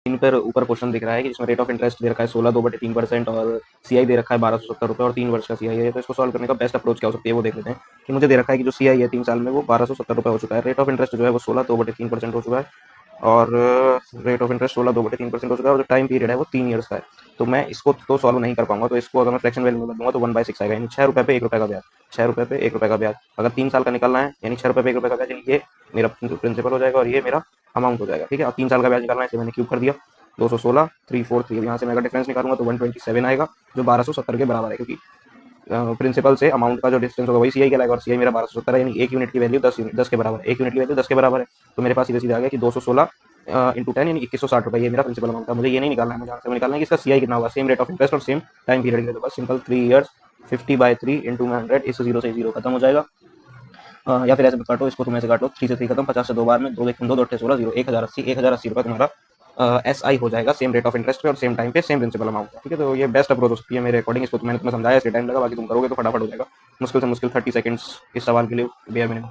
इन पर ऊपर क्वेश्चन दिख रहा है कि जिसमें रेट ऑफ इंटरेस्ट दे रखा है 16 2/3% और सीआई दे रखा है 1270 रुपये और 3 वर्ष का सीआई है। तो इसको सॉल्व करने का बेस्ट अप्रोच क्या हो सकती है वो देख लेते हैं। कि मुझे दे रखा है कि जो सीआई है 3 साल में वो 1270 रुपये हो चुका है, रेट ऑफ इंटरेस्ट जो है वो 16 2/3% हो चुका है और रेट ऑफ इंटरेस्ट 16 2/3% हो चुका है और जो टाइम पीरियड है वो 3 ईयर्स का है। तो मैं इसको तो सॉल्व नहीं कर पाऊंगा, तो इसको अगर मैं फ्रैक्शन वैल्यू में बदलूंगा तो 1/6 आएगा, यानी 6 रुपये पे 1 रुपये का ब्याज, 6 रुपये पे 1 रुपये का ब्याज। अगर 3 साल का निकालना है यानी 6 रुपये पे 1 रुपये का ब्याज, यानी ये मेरा प्रिंसिपल हो जाएगा और ये मेरा अमाउंट हो जाएगा। ठीक है, अब 3 साल का ब्याज निकालना है, इसे मैंने क्यूब कर दिया, 216 343। यहाँ से मैं अगर डिफरेंस निकालूंगा तो 127 आएगा जो 1270 के बराबर है, क्योंकि प्रिंसिपल से अमाउंट का जो डिस्टेंस होगा वही सीआई कहलाएगा और सीआई मेरा 1270 है, यानी एक यूनिट की वैल्यू 10 के बराबर है, एक यूनिट की वैल्यू 10 के बराबर है। तो मेरे पास सीधे सीधे आ गया कि 216 इंटू 10 यानी 2160 रुपये, ये मेरा प्रिंसिपल अमाउंट है। मुझे ये नहीं निकालना है, मुझे आंसर में निकालना है कि इसका सीआई कितना होगा, सेम रेट ऑफ इंटरेस्ट और सेम टाइम पीरियड के लिए। तो बस सिंपल 3 ईयर्स 50/3 इंटू में 100, इस जीरो से जीरो खत्म हो जाएगा। या फिर ऐसे काटो इसको, तुम ऐसे काटो, 3 से 3 खत्म, 50 से 2 बार में, 2 2 2 2 16 जीरो, 1080 रुपये तुम्हारा एस आई हो जाएगा, सेम रेट ऑफ इंटरेस्ट पे और सेम टाइम पे सेम प्रिंसिपल अमाउंट है। ठीक है, तो ये बेस्ट अप्रोच हो सकती है मेरे अकॉर्डिंग। इसको तो मैंने तुम्हें समझाया, इसलिए टाइम लगा, बाकी तुम करोगे तो फटाफट हो जाएगा। मुश्किल से मुश्किल 30 सेकंड्स इस सवाल के लिए बेयर मिनिमम।